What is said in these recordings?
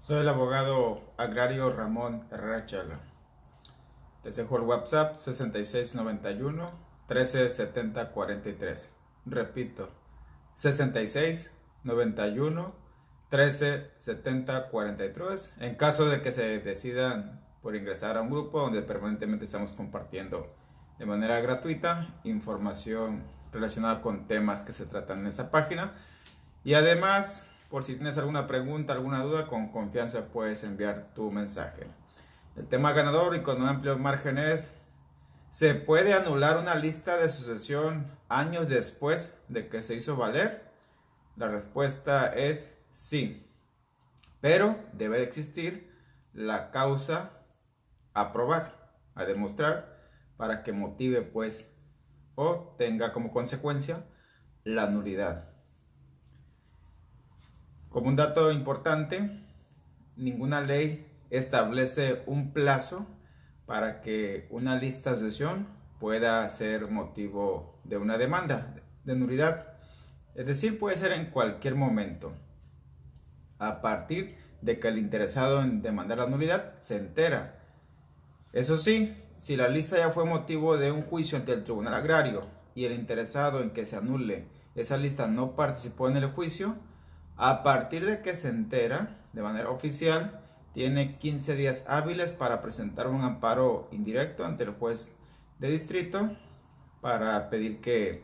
Soy el abogado agrario Ramón Herrera Chela. Les dejo el WhatsApp 6691 1370 43. Repito, 6691 1370 43. En caso de que se decidan por ingresar a un grupo donde permanentemente estamos compartiendo de manera gratuita información relacionada con temas que se tratan en esa página. Y además, por si tienes alguna pregunta, alguna duda, con confianza puedes enviar tu mensaje. El tema ganador y con un amplio margen es: ¿se puede anular una lista de sucesión años después de que se hizo valer? La respuesta es sí, pero debe existir la causa a probar, a demostrar, para que motive pues o tenga como consecuencia la nulidad. Como un dato importante, ninguna ley establece un plazo para que una lista de sucesión pueda ser motivo de una demanda de nulidad. Es decir, puede ser en cualquier momento, a partir de que el interesado en demandar la nulidad se entera. Eso sí, si la lista ya fue motivo de un juicio ante el Tribunal Agrario y el interesado en que se anule esa lista no participó en el juicio, a partir de que se entera de manera oficial, tiene 15 días hábiles para presentar un amparo indirecto ante el juez de distrito para pedir que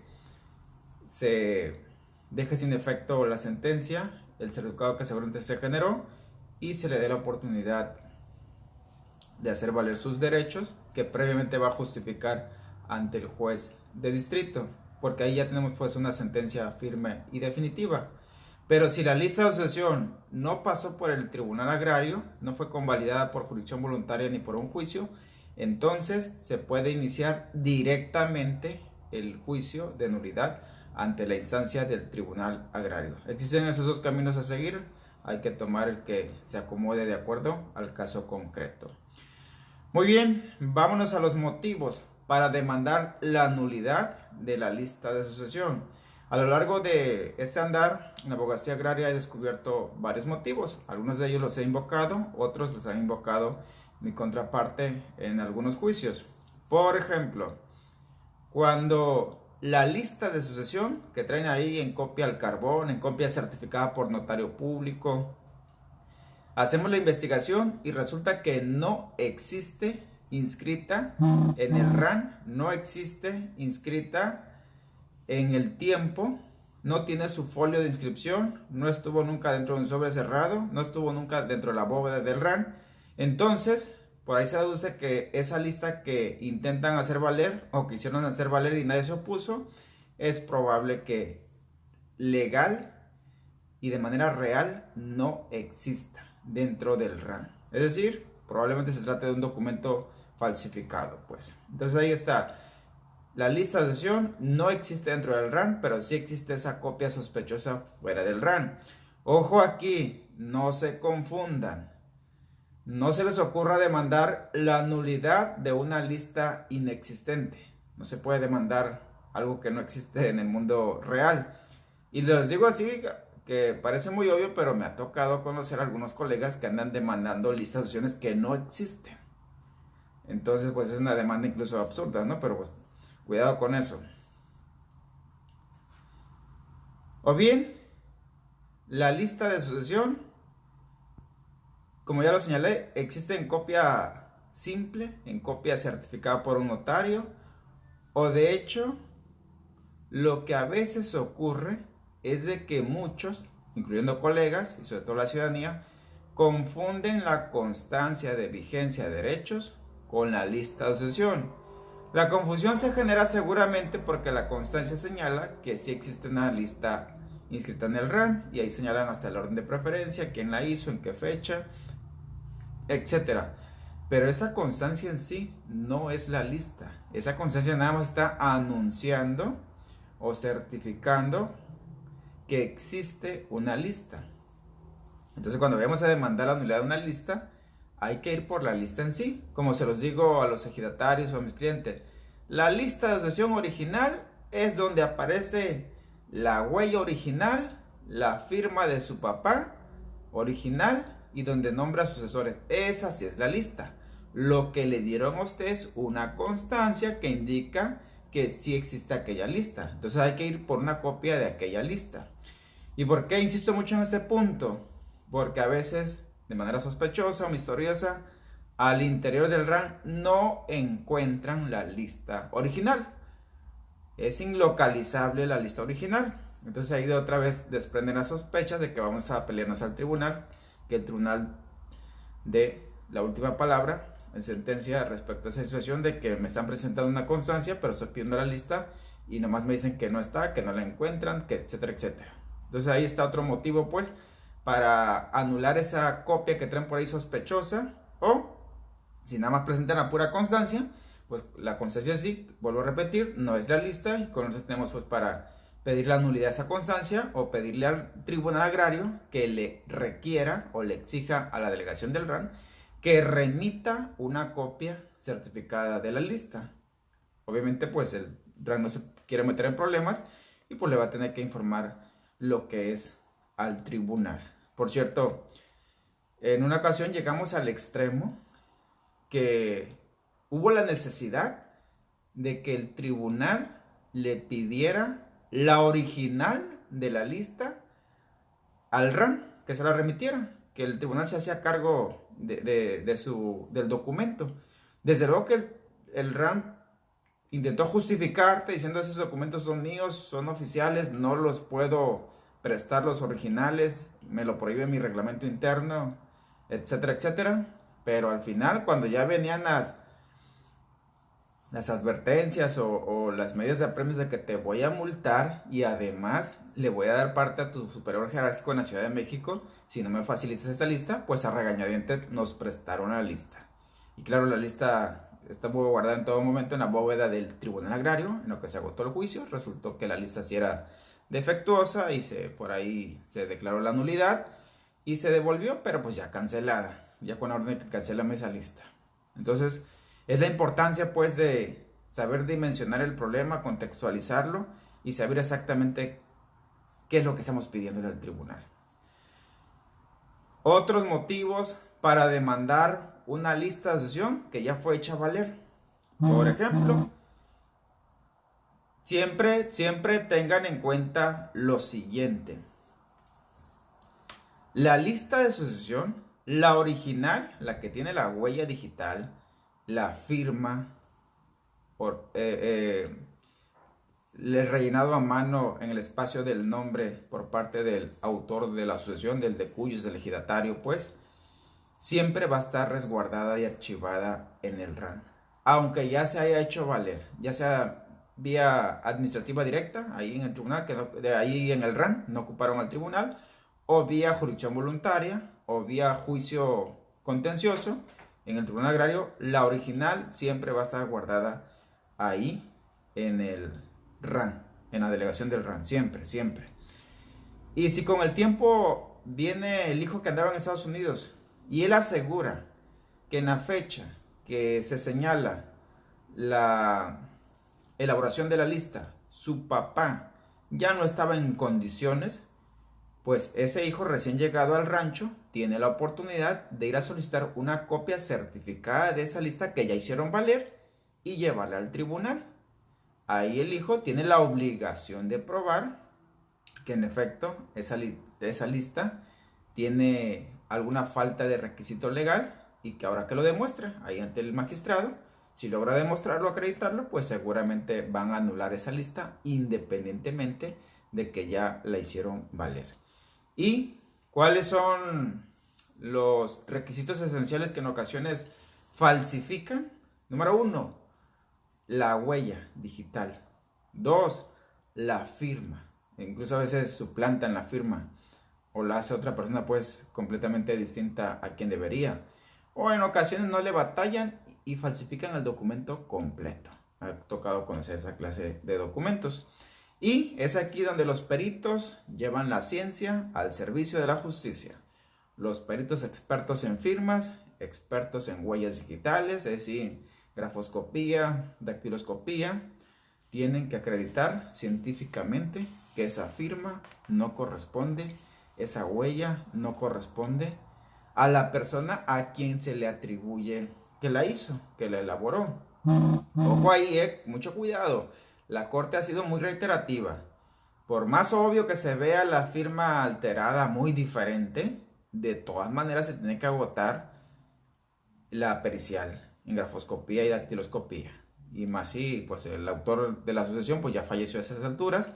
se deje sin efecto la sentencia, el certificado que seguramente se generó, y se le dé la oportunidad de hacer valer sus derechos, que previamente va a justificar ante el juez de distrito, porque ahí ya tenemos pues una sentencia firme y definitiva. Pero si la lista de sucesión no pasó por el Tribunal Agrario, no fue convalidada por jurisdicción voluntaria ni por un juicio, entonces se puede iniciar directamente el juicio de nulidad ante la instancia del Tribunal Agrario. Existen esos dos caminos a seguir, hay que tomar el que se acomode de acuerdo al caso concreto. Muy bien, vámonos a los motivos para demandar la nulidad de la lista de sucesión. A lo largo de este andar, en la abogacía agraria he descubierto varios motivos. Algunos de ellos los he invocado, otros los ha invocado mi contraparte en algunos juicios. Por ejemplo, cuando la lista de sucesión que traen ahí en copia al carbón, en copia certificada por notario público, hacemos la investigación y resulta que no existe inscrita en el RAN, no existe inscrita en el tiempo, no tiene su folio de inscripción, no estuvo nunca dentro de un sobre cerrado, no estuvo nunca dentro de la bóveda del RAN. Entonces, por ahí se deduce que esa lista que intentan hacer valer o que hicieron hacer valer y nadie se opuso, es probable que legal y de manera real no exista dentro del RAN. Es decir, probablemente se trate de un documento falsificado, pues. Entonces ahí está. La lista de sucesión no existe dentro del RAN, pero sí existe esa copia sospechosa fuera del RAN. Ojo aquí, no se confundan. No se les ocurra demandar la nulidad de una lista inexistente. No se puede demandar algo que no existe en el mundo real. Y les digo así, que parece muy obvio, pero me ha tocado conocer a algunos colegas que andan demandando listas de sucesiones que no existen. Entonces, pues es una demanda incluso absurda, ¿no? Pero pues, cuidado con eso. O bien, la lista de sucesión, como ya lo señalé, existe en copia simple, en copia certificada por un notario, o de hecho, lo que a veces ocurre es de que muchos, incluyendo colegas y sobre todo la ciudadanía, confunden la constancia de vigencia de derechos con la lista de sucesión. La confusión se genera seguramente porque la constancia señala que sí existe una lista inscrita en el RAN y ahí señalan hasta el orden de preferencia, quién la hizo, en qué fecha, etc. Pero esa constancia en sí no es la lista. Esa constancia nada más está anunciando o certificando que existe una lista. Entonces, cuando vayamos a demandar la nulidad de una lista, hay que ir por la lista en sí. Como se los digo a los ejidatarios o a mis clientes, la lista de sucesión original es donde aparece la huella original, la firma de su papá original, y donde nombra sucesores. Esa sí es la lista. Lo que le dieron a usted es una constancia que indica que sí existe aquella lista. Entonces hay que ir por una copia de aquella lista. ¿Y por qué insisto mucho en este punto? Porque a veces, de manera sospechosa o misteriosa, al interior del RAM no encuentran la lista original. Es inlocalizable la lista original. Entonces ahí de otra vez desprenden las sospechas de que vamos a pelearnos al tribunal, que el tribunal dé la última palabra en sentencia respecto a esa situación de que me están presentando una constancia, pero estoy pidiendo la lista y nomás me dicen que no está, que no la encuentran, que etcétera, etcétera. Entonces ahí está otro motivo pues para anular esa copia que traen por ahí sospechosa, o si nada más presentan la pura constancia, pues la constancia sí, vuelvo a repetir, no es la lista, y con eso tenemos pues para pedir la nulidad de esa constancia o pedirle al tribunal agrario que le requiera o le exija a la delegación del RAN que remita una copia certificada de la lista. Obviamente pues el RAN no se quiere meter en problemas y pues le va a tener que informar lo que es al tribunal. Por cierto, en una ocasión llegamos al extremo que hubo la necesidad de que el tribunal le pidiera la original de la lista al RAN, que se la remitiera, que el tribunal se hacía cargo del documento. Desde luego que el RAN intentó justificarte diciendo esos documentos son míos, son oficiales, no los puedo prestar los originales, me lo prohíbe mi reglamento interno, etcétera, etcétera. Pero al final, cuando ya venían las advertencias o las medidas de apremios de que te voy a multar y además le voy a dar parte a tu superior jerárquico en la Ciudad de México si no me facilitas esa lista, pues a regañadiente nos prestaron la lista. Y claro, la lista estuvo guardada en todo momento en la bóveda del Tribunal Agrario, en lo que se agotó el juicio. Resultó que la lista sí era defectuosa y por ahí se declaró la nulidad y se devolvió, pero pues ya cancelada, ya con la orden de que cancelame esa lista. Entonces, es la importancia pues de saber dimensionar el problema, contextualizarlo y saber exactamente qué es lo que estamos pidiendo al tribunal. Otros motivos para demandar una lista de asociación que ya fue hecha valer. Por ejemplo, siempre tengan en cuenta lo siguiente. La lista de asociación, la original, la que tiene la huella digital, la firma, el rellenado a mano en el espacio del nombre por parte del autor de la asociación, del de cuyos, del ejidatario, pues, siempre va a estar resguardada y archivada en el RAN. Aunque ya se haya hecho valer, ya sea vía administrativa directa, ahí en el tribunal, ahí en el RAN, no ocuparon al tribunal, o vía jurisdicción voluntaria, o vía juicio contencioso, en el Tribunal Agrario, la original siempre va a estar guardada ahí en el RAN, en la delegación del RAN, siempre, siempre. Y si con el tiempo viene el hijo que andaba en Estados Unidos y él asegura que en la fecha que se señala la elaboración de la lista, su papá ya no estaba en condiciones, pues ese hijo recién llegado al rancho tiene la oportunidad de ir a solicitar una copia certificada de esa lista que ya hicieron valer y llevarla al tribunal. Ahí el hijo tiene la obligación de probar que en efecto esa lista tiene alguna falta de requisito legal y que ahora que lo demuestra ahí ante el magistrado, si logra demostrarlo, acreditarlo, pues seguramente van a anular esa lista independientemente de que ya la hicieron valer. ¿Y cuáles son los requisitos esenciales que en ocasiones falsifican? Número 1, la huella digital. 2, la firma. Incluso a veces suplantan la firma o la hace otra persona pues completamente distinta a quien debería. O en ocasiones no le batallan y falsifican el documento completo. Me ha tocado conocer esa clase de documentos. Y es aquí donde los peritos llevan la ciencia al servicio de la justicia. Los peritos expertos en firmas, expertos en huellas digitales, es decir, grafoscopía, dactiloscopía, tienen que acreditar científicamente que esa firma no corresponde, esa huella no corresponde a la persona a quien se le atribuye que la hizo, que la elaboró. Ojo ahí, mucho cuidado. La corte ha sido muy reiterativa. Por más obvio que se vea la firma alterada muy diferente, de todas maneras se tiene que agotar la pericial en grafoscopía y dactiloscopía. Y más si pues el autor de la sucesión pues ya falleció a esas alturas,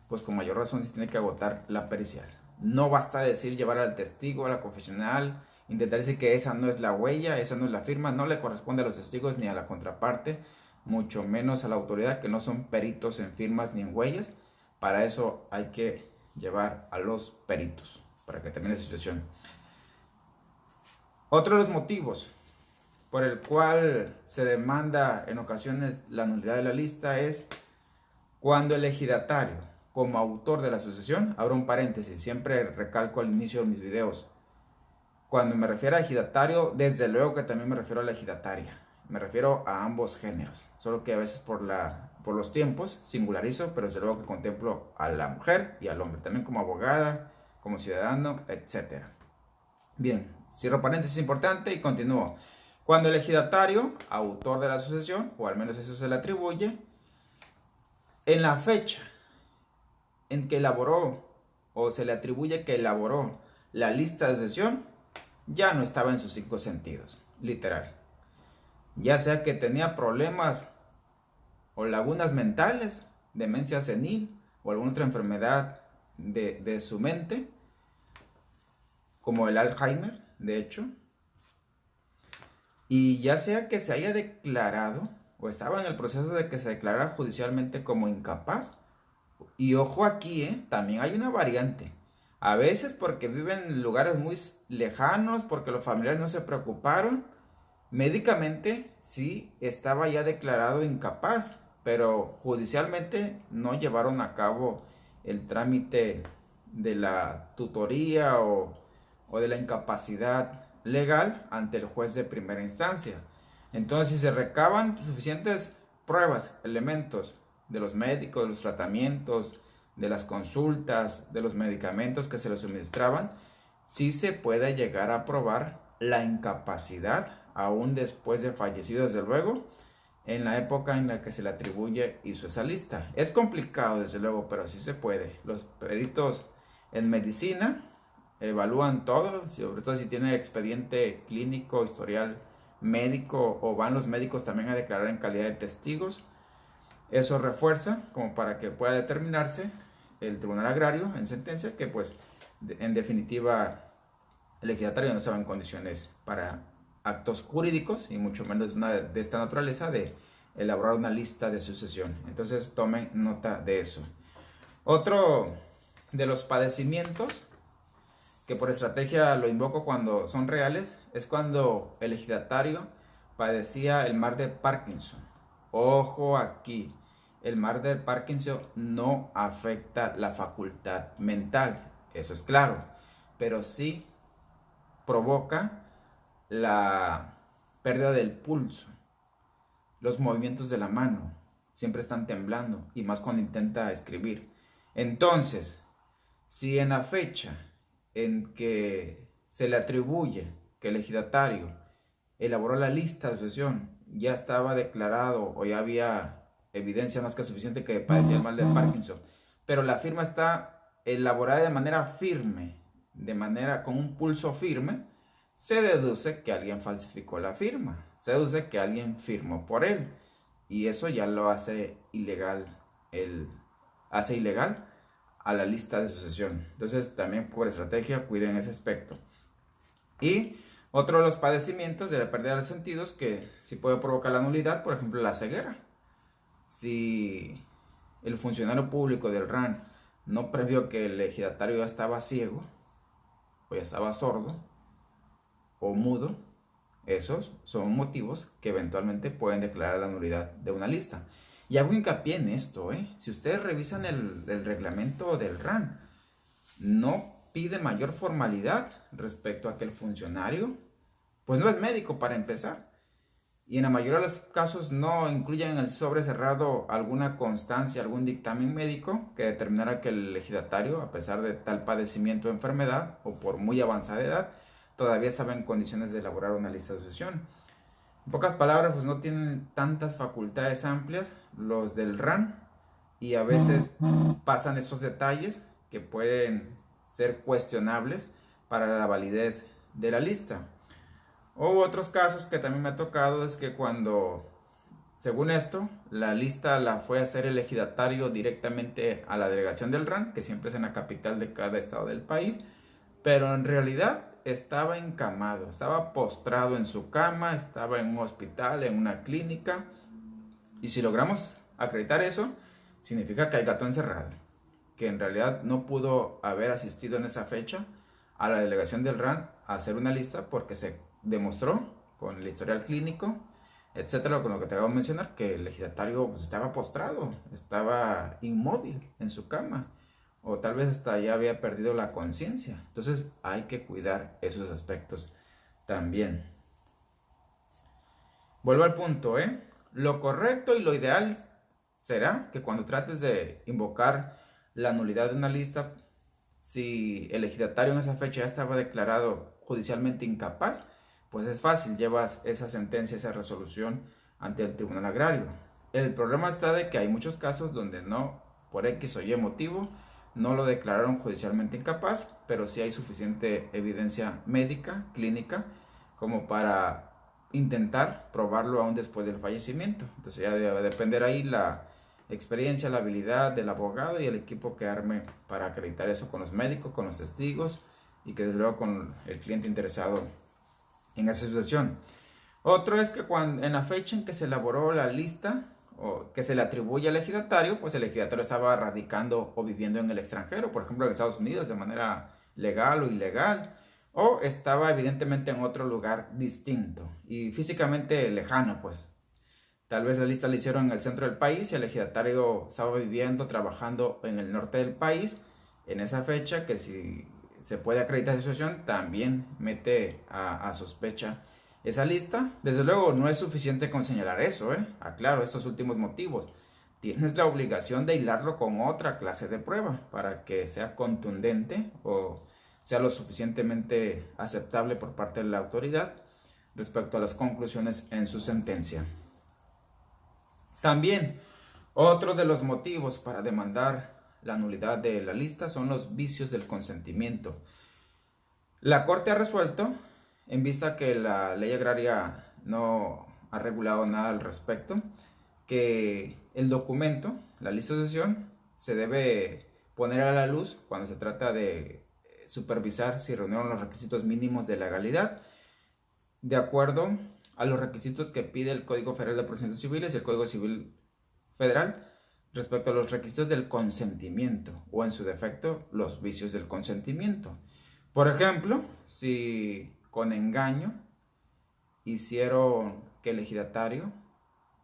pues con mayor razón se tiene que agotar la pericial. No basta decir llevar al testigo a la confesional, intentar decir que esa no es la huella, esa no es la firma, no le corresponde a los testigos ni a la contraparte, mucho menos a la autoridad, que no son peritos en firmas ni en huellas. Para eso hay que llevar a los peritos para que termine la situación. Otro de los motivos por el cual se demanda en ocasiones la nulidad de la lista es cuando el ejidatario, como autor de la sucesión, abro un paréntesis, siempre recalco al inicio de mis videos, cuando me refiero a ejidatario, desde luego que también me refiero a la ejidataria, me refiero a ambos géneros, solo que a veces por los tiempos singularizo, pero desde luego que contemplo a la mujer y al hombre, también como abogada, como ciudadano, etc. Bien, cierro paréntesis importante y continúo. Cuando el ejidatario, autor de la sucesión, o al menos eso se le atribuye, en la fecha en que elaboró o se le atribuye que elaboró la lista de sucesión, ya no estaba en sus 5 sentidos, literal. Ya sea que tenía problemas o lagunas mentales, demencia senil o alguna otra enfermedad de su mente, como el Alzheimer, de hecho, y ya sea que se haya declarado o estaba en el proceso de que se declarara judicialmente como incapaz. Y ojo aquí, también hay una variante. A veces porque viven en lugares muy lejanos, porque los familiares no se preocuparon. Médicamente sí estaba ya declarado incapaz, pero judicialmente no llevaron a cabo el trámite de la tutoría o de la incapacidad legal ante el juez de primera instancia. Entonces, si se recaban suficientes pruebas, elementos de los médicos, de los tratamientos, de las consultas, de los medicamentos que se les suministraban, sí se puede llegar a probar la incapacidad, aún después de fallecido, desde luego, en la época en la que se le atribuye hizo esa lista. Es complicado, desde luego, pero sí se puede. Los peritos en medicina evalúan todo, sobre todo si tiene expediente clínico, historial médico, o van los médicos también a declarar en calidad de testigos. Eso refuerza como para que pueda determinarse el Tribunal Agrario en sentencia que pues en definitiva el ejidatario no estaba en condiciones para actos jurídicos y mucho menos de esta naturaleza de elaborar una lista de sucesión. Entonces tomen nota de eso. Otro de los padecimientos que por estrategia lo invoco cuando son reales es cuando el ejidatario padecía el mal de Parkinson. Ojo aquí, el mal de Parkinson no afecta la facultad mental, eso es claro, pero sí provoca la pérdida del pulso, los movimientos de la mano siempre están temblando y más cuando intenta escribir. Entonces, si en la fecha en que se le atribuye que el ejidatario elaboró la lista de sucesión ya estaba declarado o ya había evidencia más que suficiente que padecía el mal de Parkinson, pero la firma está elaborada de manera firme, de manera con un pulso firme, se deduce que alguien falsificó la firma, se deduce que alguien firmó por él y eso ya lo hace ilegal, hace ilegal a la lista de sucesión. Entonces también por estrategia cuiden ese aspecto. Y otro de los padecimientos de la pérdida de los sentidos que sí puede provocar la nulidad, por ejemplo la ceguera. Si el funcionario público del RAN no previó que el ejidatario ya estaba ciego o ya estaba sordo o mudo, esos son motivos que eventualmente pueden declarar la nulidad de una lista. Y hago hincapié en esto, si ustedes revisan el reglamento del RAN, no pide mayor formalidad respecto a que el funcionario, pues no es médico para empezar. Y en la mayoría de los casos no incluyen en el sobre cerrado alguna constancia, algún dictamen médico que determinara que el ejidatario, a pesar de tal padecimiento o enfermedad, o por muy avanzada edad, todavía estaba en condiciones de elaborar una lista de sucesión. En pocas palabras, pues no tienen tantas facultades amplias los del RAN y a veces pasan estos detalles que pueden ser cuestionables para la validez de la lista. O otros casos que también me ha tocado es que cuando, según esto, la lista la fue a hacer el ejidatario directamente a la delegación del RAN, que siempre es en la capital de cada estado del país, pero en realidad estaba encamado, estaba postrado en su cama, estaba en un hospital, en una clínica, y si logramos acreditar eso, significa que hay gato encerrado, que en realidad no pudo haber asistido en esa fecha a la delegación del RAN a hacer una lista porque se demostró con el historial clínico, etcétera, con lo que te acabo de mencionar, que el ejidatario pues, estaba postrado, estaba inmóvil en su cama, o tal vez hasta ya había perdido la conciencia. Entonces hay que cuidar esos aspectos también. Vuelvo al punto, lo correcto y lo ideal será que cuando trates de invocar la nulidad de una lista, si el ejidatario en esa fecha ya estaba declarado judicialmente incapaz, pues es fácil, llevas esa sentencia, esa resolución ante el Tribunal Agrario. El problema está de que hay muchos casos donde no, por X o Y motivo, no lo declararon judicialmente incapaz, pero sí hay suficiente evidencia médica, clínica, como para intentar probarlo aún después del fallecimiento. Entonces ya debe depender ahí la experiencia, la habilidad del abogado y el equipo que arme para acreditar eso con los médicos, con los testigos y que desde luego con el cliente interesado en esa situación. Otro es que cuando, en la fecha en que se elaboró la lista o que se le atribuye al ejidatario, pues el ejidatario estaba radicando o viviendo en el extranjero, por ejemplo en Estados Unidos de manera legal o ilegal, o estaba evidentemente en otro lugar distinto y físicamente lejano, pues tal vez la lista la hicieron en el centro del país y el ejidatario estaba viviendo, trabajando en el norte del país en esa fecha, que si se puede acreditar esa situación, también mete a sospecha esa lista. Desde luego no es suficiente con señalar eso, aclaro estos últimos motivos. Tienes la obligación de hilarlo con otra clase de prueba para que sea contundente o sea lo suficientemente aceptable por parte de la autoridad respecto a las conclusiones en su sentencia. También, otro de los motivos para demandar la nulidad de la lista son los vicios del consentimiento. La Corte ha resuelto, en vista que la ley agraria no ha regulado nada al respecto, que el documento, la lista de sucesión, se debe poner a la luz cuando se trata de supervisar si reunieron los requisitos mínimos de legalidad, de acuerdo a los requisitos que pide el Código Federal de Procedimientos Civiles y el Código Civil Federal respecto a los requisitos del consentimiento o en su defecto los vicios del consentimiento. Por ejemplo, si con engaño hicieron que el ejidatario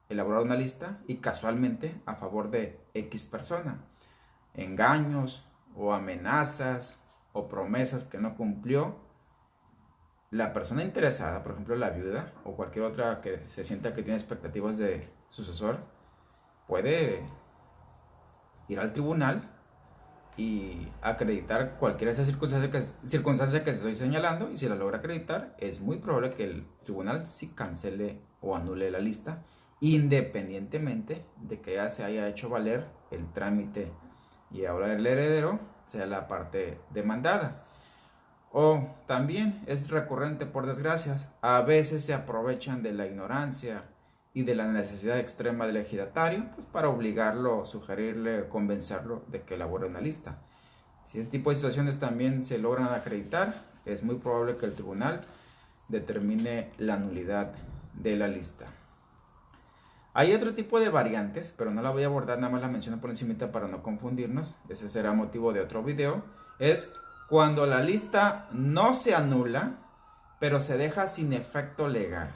elaborara una lista y casualmente a favor de X persona, engaños o amenazas o promesas que no cumplió, la persona interesada, por ejemplo la viuda o cualquier otra que se sienta que tiene expectativas de sucesor, puede ir al tribunal y acreditar cualquiera de esas circunstancias que estoy señalando, y si la logra acreditar es muy probable que el tribunal sí cancele o anule la lista, independientemente de que ya se haya hecho valer el trámite y ahora el heredero sea la parte demandada. O también es recurrente, por desgracias, a veces se aprovechan de la ignorancia y de la necesidad extrema del ejidatario pues para obligarlo, sugerirle, convencerlo de que elabore una lista. Si este tipo de situaciones también se logran acreditar, es muy probable que el tribunal determine la nulidad de la lista. Hay otro tipo de variantes, pero no la voy a abordar, nada más la menciono por encima para no confundirnos. Ese será motivo de otro video. Es cuando la lista no se anula, pero se deja sin efecto legal.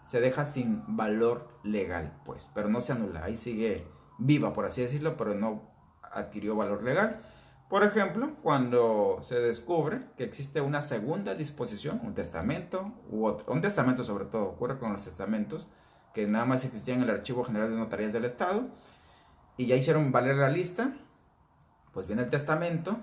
Se deja sin valor legal, pues, pero no se anula. Ahí sigue viva, por así decirlo, pero no adquirió valor legal. Por ejemplo, cuando se descubre que existe una segunda disposición, un testamento, un testamento sobre todo, ocurre con los testamentos, que nada más existían en el Archivo General de Notarías del Estado, y ya hicieron valer la lista, pues viene el testamento,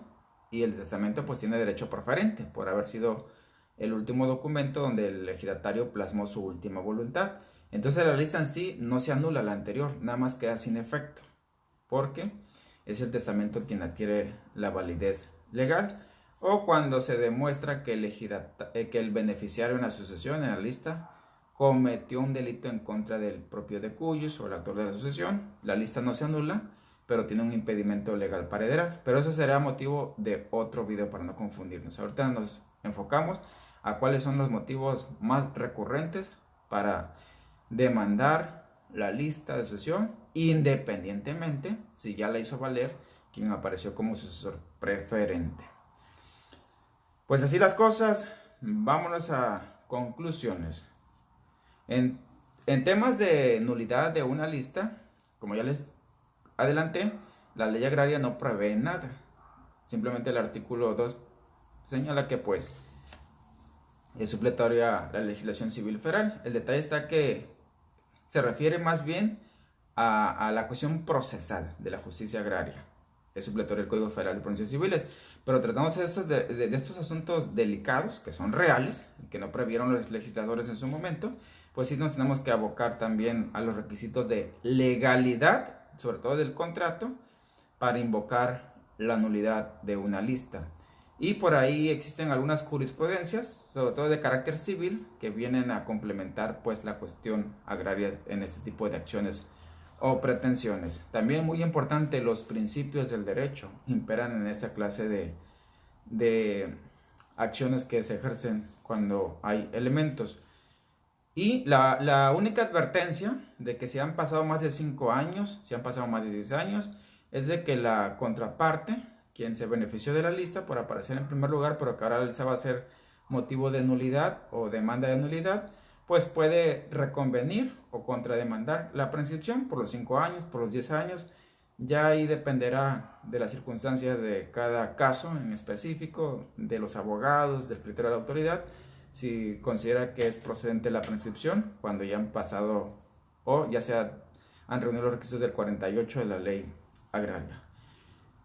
y el testamento pues tiene derecho preferente por haber sido el último documento donde el ejidatario plasmó su última voluntad. Entonces la lista en sí no se anula la anterior, nada más queda sin efecto, porque es el testamento quien adquiere la validez legal, o cuando se demuestra que el beneficiario en la sucesión en la lista cometió un delito en contra del propio de cuyos o el autor de la sucesión. La lista no se anula, pero tiene un impedimento legal para heredar. Pero eso será motivo de otro video para no confundirnos. Ahorita nos enfocamos a cuáles son los motivos más recurrentes para demandar la lista de sucesión, independientemente si ya la hizo valer quien apareció como sucesor preferente. Pues así las cosas, vámonos a conclusiones. En temas de nulidad de una lista, como ya les adelanté, la ley agraria no prevé nada. Simplemente el artículo 2 señala que pues es supletoria a la legislación civil federal. El detalle está que se refiere más bien a la cuestión procesal de la justicia agraria. Es supletorio del Código Federal de Procesos Civiles. Pero tratamos de estos asuntos delicados, que son reales, que no previeron los legisladores en su momento, pues sí nos tenemos que abocar también a los requisitos de legalidad, sobre todo del contrato, para invocar la nulidad de una lista. Y por ahí existen algunas jurisprudencias, sobre todo de carácter civil, que vienen a complementar pues la cuestión agraria en este tipo de acciones o pretensiones. También muy importante, los principios del derecho imperan en esa clase de acciones que se ejercen cuando hay elementos. Y la única advertencia de que si han pasado más de 5 años, si han pasado más de 10 años, es de que la contraparte, quien se benefició de la lista por aparecer en primer lugar, pero que ahora esa va a ser motivo de nulidad o demanda de nulidad, pues puede reconvenir o contrademandar la prescripción por los 5 años, por los 10 años. Ya ahí dependerá de las circunstancias de cada caso en específico, de los abogados, del criterio de la autoridad, si considera que es procedente la prescripción cuando ya han pasado o ya han reunido los requisitos del 48 de la ley agraria.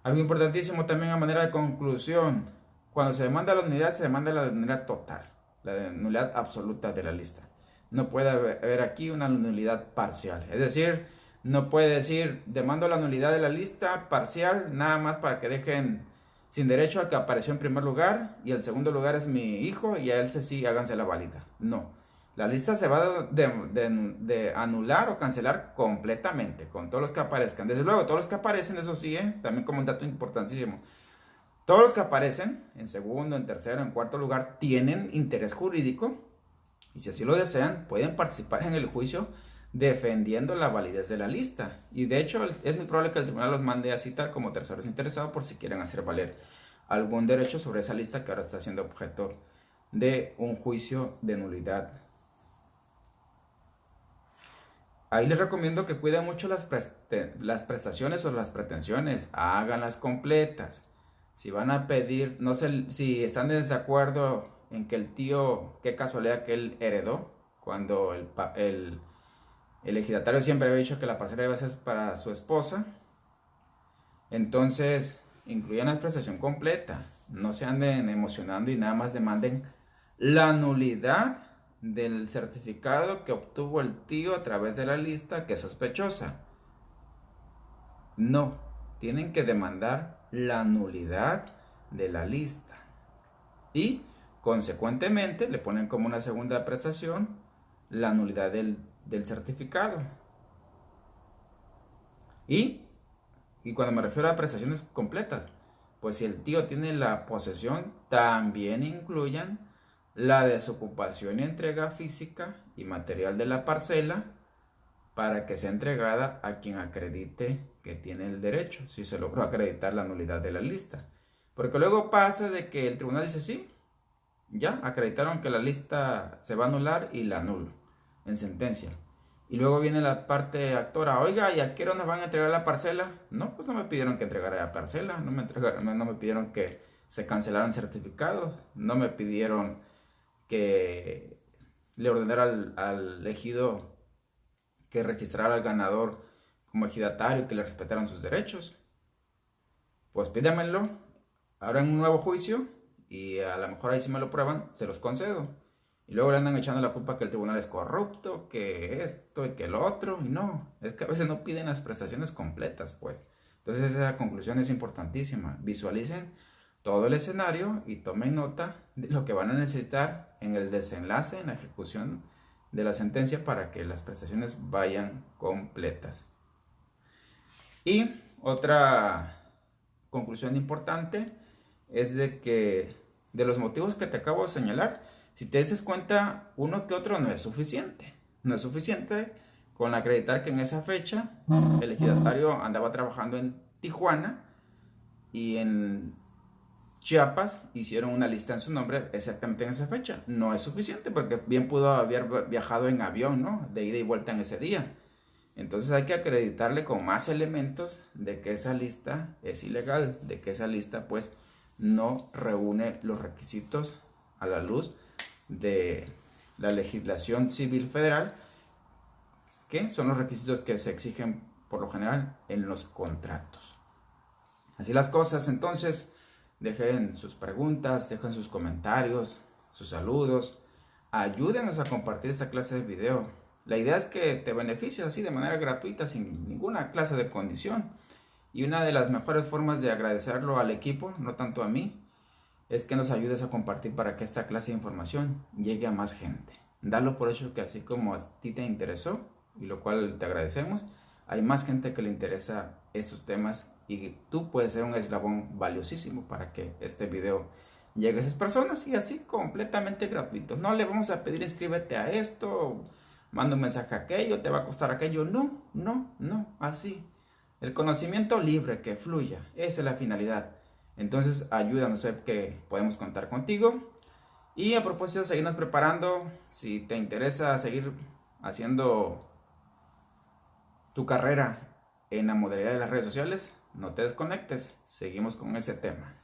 Algo importantísimo también a manera de conclusión: cuando se demanda la nulidad, se demanda la nulidad total, la nulidad absoluta de la lista. No puede haber aquí una nulidad parcial. Es decir, no puede decir, demando la nulidad de la lista parcial, nada más para que dejen sin derecho al que apareció en primer lugar, y el segundo lugar es mi hijo, y a él sí, háganse la válida. No. La lista se va de anular o cancelar completamente, con todos los que aparezcan. Desde luego, todos los que aparecen, eso sí, también como un dato importantísimo. Todos los que aparecen en segundo, en tercero, en cuarto lugar tienen interés jurídico y si así lo desean pueden participar en el juicio defendiendo la validez de la lista. Y de hecho es muy probable que el tribunal los mande a citar como terceros interesados por si quieren hacer valer algún derecho sobre esa lista que ahora está siendo objeto de un juicio de nulidad. Ahí les recomiendo que cuiden mucho las prestaciones o las pretensiones, háganlas completas. Si van a pedir, no sé si están en desacuerdo en que el tío, qué casualidad que él heredó, cuando el ejidatario siempre había dicho que la parcela iba a ser para su esposa, entonces incluyan la prestación completa, no se anden emocionando y nada más demanden la nulidad del certificado que obtuvo el tío a través de la lista que es sospechosa. No, tienen que demandar la nulidad de la lista y consecuentemente le ponen como una segunda prestación la nulidad del certificado. Y cuando me refiero a prestaciones completas, pues si el tío tiene la posesión, también incluyan la desocupación y entrega física y material de la parcela para que sea entregada a quien acredite que tiene el derecho, si se logró acreditar la nulidad de la lista. Porque luego pasa de que el tribunal dice, sí, ya acreditaron que la lista se va a anular y la anulo en sentencia. Y luego viene la parte actora, oiga, ¿y a qué hora nos van a entregar la parcela? No, pues no me pidieron que entregara la parcela, no me pidieron que se cancelaran certificados, no me pidieron que le ordenara al ejido que registrara al ganador como ejidatario y que le respetaran sus derechos. Pues pídamelo ahora en un nuevo juicio y a lo mejor ahí sí me lo prueban, se los concedo. Y luego le andan echando la culpa que el tribunal es corrupto, que esto y que lo otro. Y no, es que a veces no piden las prestaciones completas, pues. Entonces esa conclusión es importantísima. Visualicen todo el escenario y tomen nota de lo que van a necesitar en el desenlace, en la ejecución de la sentencia para que las prestaciones vayan completas. Y otra conclusión importante es de que de los motivos que te acabo de señalar, si te das cuenta, uno que otro no es suficiente. No es suficiente con acreditar que en esa fecha el ejidatario andaba trabajando en Tijuana y en Chiapas hicieron una lista en su nombre exactamente en esa fecha. No es suficiente porque bien pudo haber viajado en avión, ¿no? De ida y vuelta en ese día. Entonces hay que acreditarle con más elementos de que esa lista es ilegal, de que esa lista pues no reúne los requisitos a la luz de la legislación civil federal, que son los requisitos que se exigen por lo general en los contratos. Así las cosas, entonces dejen sus preguntas, dejen sus comentarios, sus saludos, ayúdenos a compartir esta clase de video. La idea es que te beneficies así de manera gratuita, sin ninguna clase de condición. Y una de las mejores formas de agradecerlo al equipo, no tanto a mí, es que nos ayudes a compartir para que esta clase de información llegue a más gente. Dalo por hecho que así como a ti te interesó, y lo cual te agradecemos, hay más gente que le interesa estos temas y tú puedes ser un eslabón valiosísimo para que este video llegue a esas personas y así completamente gratuito. No le vamos a pedir inscríbete a esto, manda un mensaje a aquello, te va a costar aquello. No, así. El conocimiento libre, que fluya, esa es la finalidad. Entonces ayúdanos a ver que podemos contar contigo. Y a propósito, seguirnos preparando. Si te interesa seguir haciendo tu carrera en la modalidad de las redes sociales, no te desconectes. Seguimos con ese tema.